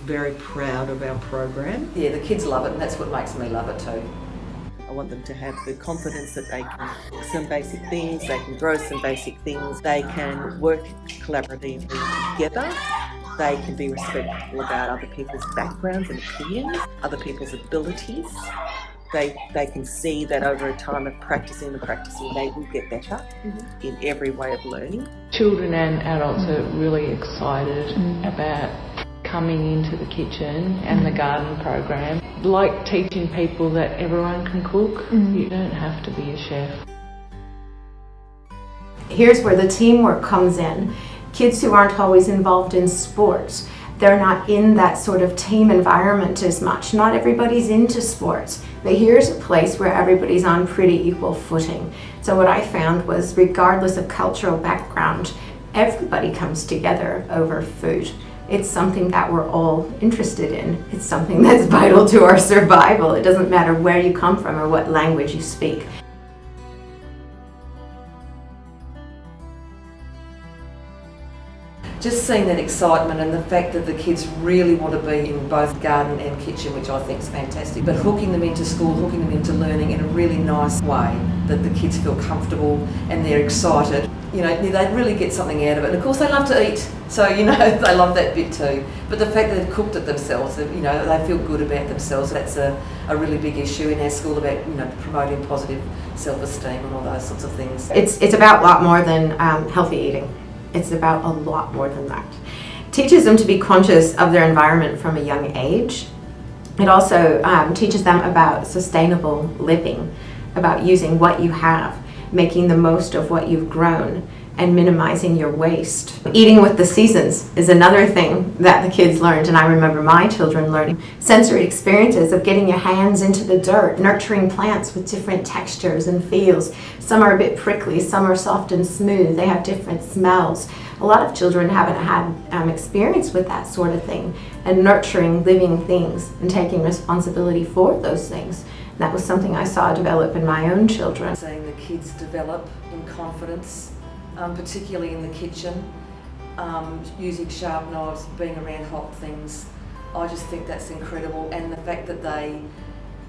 very proud of our program. Yeah, the kids love it, and that's what makes me love it too. I want them to have the confidence that they can do some basic things, they can grow some basic things, they can work collaboratively together, they can be respectful about other people's backgrounds and opinions, other people's abilities. They can see that over a time of practicing they will get better in every way of learning. Children and adults are really excited about coming into the kitchen and the garden program. Like teaching people that everyone can cook, you don't have to be a chef. Here's where the teamwork comes in. Kids who aren't always involved in sports, they're not in that sort of team environment as much. Not everybody's into sports, but here's a place where everybody's on pretty equal footing. So what I found was, regardless of cultural background, everybody comes together over food. It's something that we're all interested in. It's something that's vital to our survival. It doesn't matter where you come from or what language you speak. Just seeing that excitement and the fact that the kids really want to be in both garden and kitchen, which I think is fantastic. But hooking them into school, hooking them into learning in a really nice way, that the kids feel comfortable and they're excited. You know, they really get something out of it. And of course they love to eat, so you know, they love that bit too. But the fact that they've cooked it themselves, you know, they feel good about themselves, that's a really big issue in our school about, you know, promoting positive self-esteem and all those sorts of things. It's about a lot more than healthy eating. It's about a lot more than that. It teaches them to be conscious of their environment from a young age. It also teaches them about sustainable living, about using what you have, making the most of what you've grown, and minimizing your waste. Eating with the seasons is another thing that the kids learned, and I remember my children learning. Sensory experiences of getting your hands into the dirt, nurturing plants with different textures and feels. Some are a bit prickly, some are soft and smooth, they have different smells. A lot of children haven't had experience with that sort of thing, and nurturing living things and taking responsibility for those things. And that was something I saw develop in my own children. Seeing the kids develop in confidence, particularly in the kitchen, using sharp knives, being around hot things, I just think that's incredible. And the fact that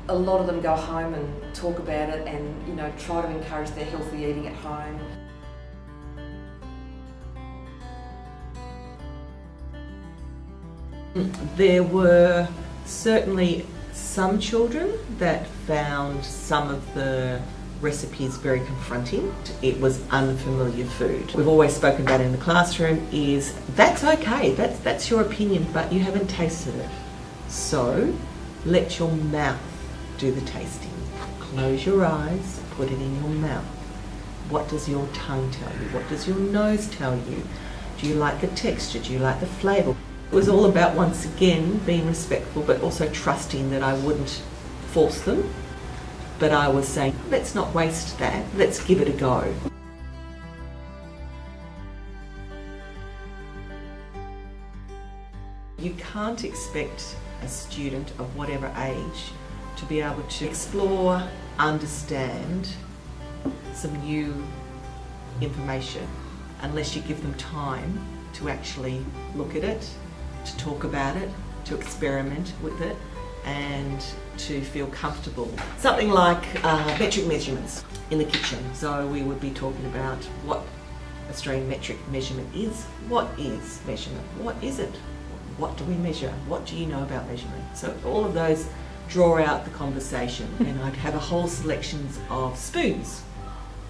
a lot of them go home and talk about it and, you know, try to encourage their healthy eating at home. There were certainly some children that found some of the recipes very confronting. It was unfamiliar food. We've always spoken about in the classroom is that's okay, that's your opinion, but you haven't tasted it. So let your mouth do the tasting. Close your eyes, put it in your mouth. What does your tongue tell you? What does your nose tell you? Do you like the texture? Do you like the flavour? It was all about, once again, being respectful, but also trusting that I wouldn't force them. But I was saying, let's not waste that, let's give it a go. You can't expect a student of whatever age to be able to explore, understand some new information unless you give them time to actually look at it, to talk about it, to experiment with it, and to feel comfortable. Something like metric measurements in the kitchen. So we would be talking about what Australian metric measurement is. What is measurement? What is it? What do we measure? What do you know about measurement? So all of those draw out the conversation, and I'd have a whole selections of spoons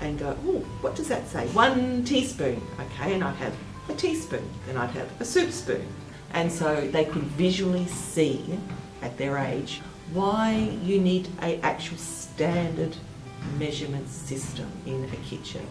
and go, oh, what does that say? 1 teaspoon, okay, and I'd have a teaspoon, then I'd have a soup spoon. And so they could visually see at their age why you need an actual standard measurement system in a kitchen.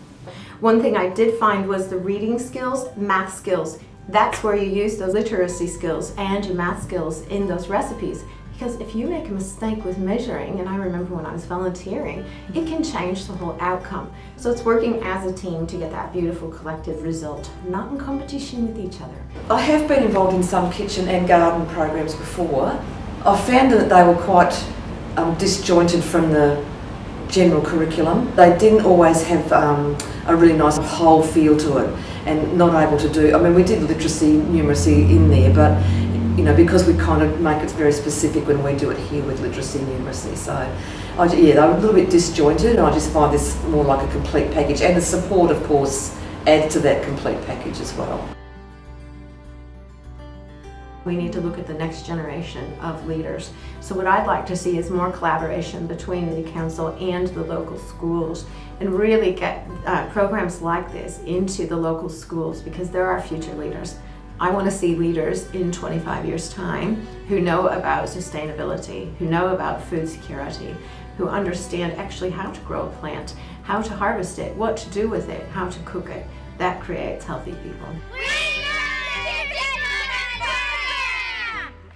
One thing I did find was the reading skills, math skills. That's where you use those literacy skills and your math skills in those recipes. Because if you make a mistake with measuring, and I remember when I was volunteering, it can change the whole outcome. So it's working as a team to get that beautiful collective result, not in competition with each other. I have been involved in some kitchen and garden programs before. I found that they were quite disjointed from the general curriculum. They didn't always have a really nice whole feel to it, and not able to do, I mean, we did literacy, numeracy in there, but because we kind of make it very specific when we do it here with literacy and numeracy. So, they're a little bit disjointed, and I just find this more like a complete package. And the support, of course, adds to that complete package as well. We need to look at the next generation of leaders. So what I'd like to see is more collaboration between the council and the local schools, and really get programs like this into the local schools, because they're our future leaders. I want to see leaders in 25 years' time who know about sustainability, who know about food security, who understand actually how to grow a plant, how to harvest it, what to do with it, how to cook it. That creates healthy people.